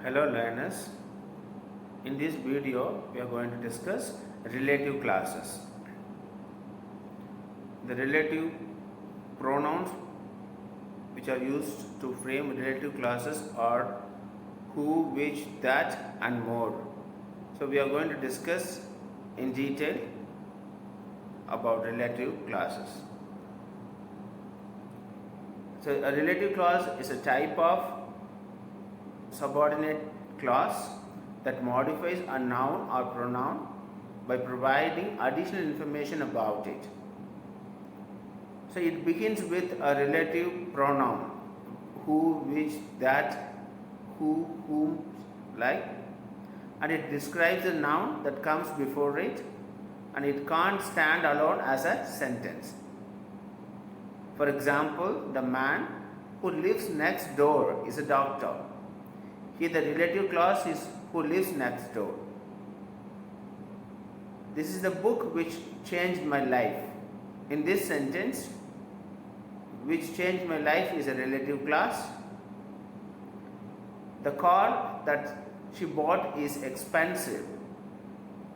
Hello learners, in this video we are going to discuss relative classes. The relative pronouns which are used to frame relative classes are who, which, that and more. So we are going to discuss in detail about relative classes. So a relative clause is a type of subordinate clause that modifies a noun or pronoun by providing additional information about it. So it begins with a relative pronoun, who, which, that, who, whom, like, and it describes a noun that comes before it, and it can't stand alone as a sentence. For example, the man who lives next door is a doctor. Here the relative clause is who lives next door. This is the book which changed my life. In this sentence, which changed my life is a relative clause. The car that she bought is expensive.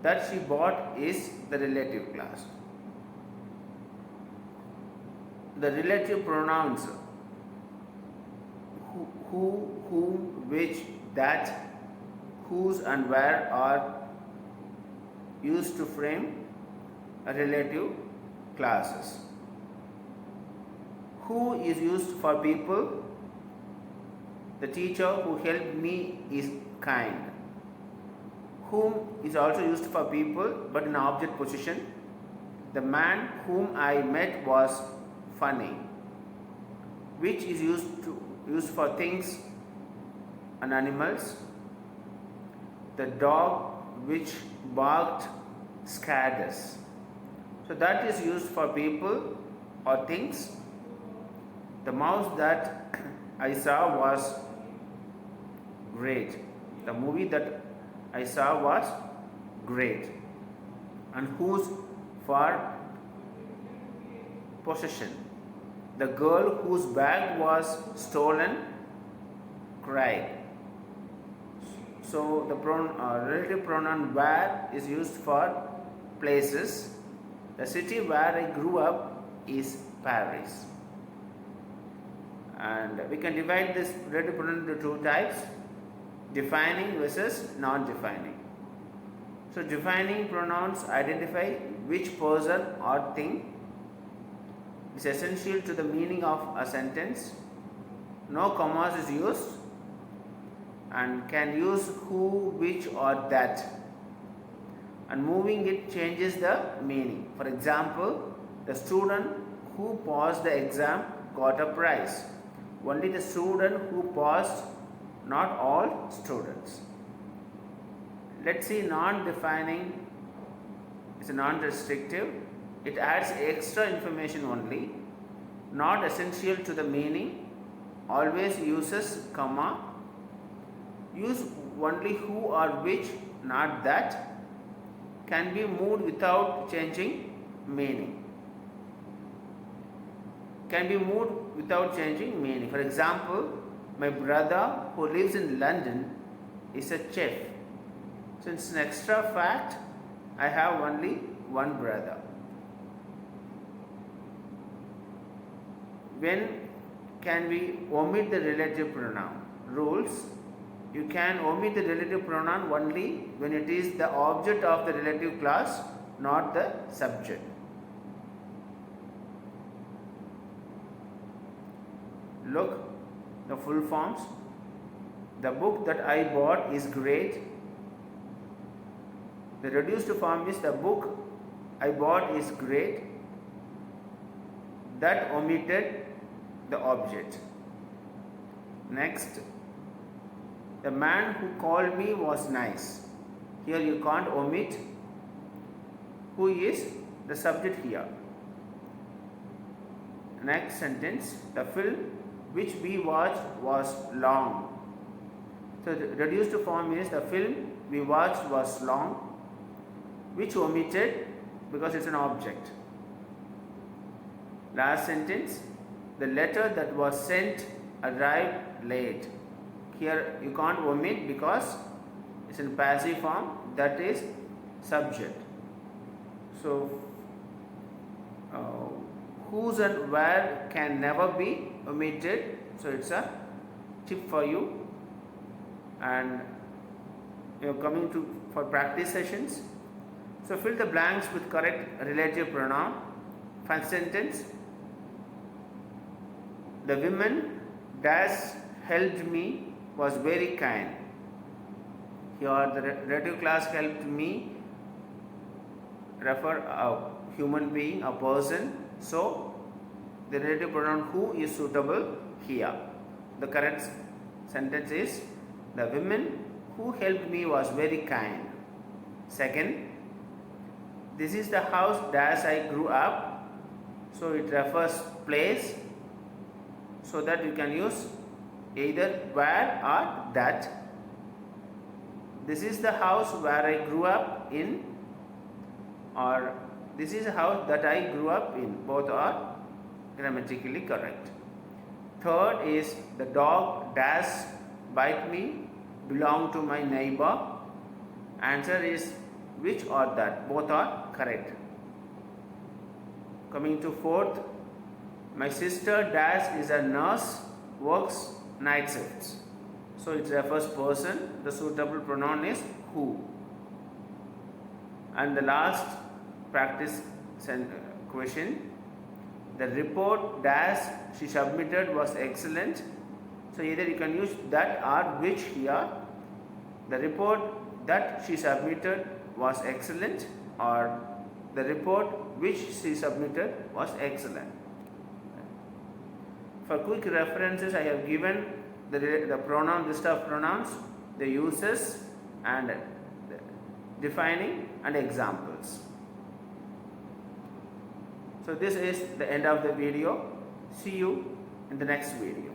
That she bought is the relative clause. The relative pronouns who, whom, which, that, whose and where are used to frame relative classes. Who is used for people. The teacher who helped me is kind. Whom is also used for people but in object position. The man whom I met was funny. Which is used for things and animals. The dog which barked scared us. So that is used for people or things. The mouse that I saw was great. The movie that I saw was great. And whose for possession. The girl whose bag was stolen cried. So the relative pronoun where is used for places. The city where I grew up is Paris. And we can divide this relative pronoun into two types: defining versus non-defining. So defining pronouns identify which person or thing is essential to the meaning of a sentence. No commas is used and can use who, which or that, and moving it changes the meaning. For example, the student who passed the exam got a prize. Only the student who passed, not all students. Let's see, non-defining is a non-restrictive. It adds extra information only, not essential to the meaning, always uses comma, use only who or which, not that, can be moved without changing meaning. Can be moved without changing meaning. For example, my brother who lives in London is a chef. So it's an extra fact, I have only one brother. When can we omit the relative pronoun? Rules: you can omit the relative pronoun only when it is the object of the relative clause, not the subject. Look, the full forms. The book that I bought is great. The reduced form is the book I bought is great. That omitted the object. Next, the man who called me was nice. Here you can't omit who is the subject here. Next sentence, the film which we watched was long. So the reduced form is the film we watched was long, which omitted because it's an object. Last sentence, the letter that was sent arrived late. here you can't omit because it's in passive form, that is subject. So whose and where can never be omitted, so it's a tip for you. And coming to for practice sessions, so fill the blanks with correct relative pronoun. First sentence, the woman dash helped me was very kind. Here the relative class helped me refer a human being, a person, so the relative pronoun who is suitable here. The correct sentence is, the woman who helped me was very kind. Second, this is the house dash I grew up, so it refers place, so that you can use either where or that. This is the house where I grew up in, or this is a house that I grew up in. Both are grammatically correct. Third is, the dog dash bite me belong to my neighbor. Answer is which or that. Both are correct. Coming to fourth, my sister dash is a nurse, works night shifts. So it refers person. The suitable pronoun is who. And the last practice question, the report dash she submitted was excellent. So either you can use that or which here. The report that she submitted was excellent, or the report which she submitted was excellent. For quick references, I have given the pronoun list of pronouns, the uses and defining and examples. So this is the end of the video. See you in the next video.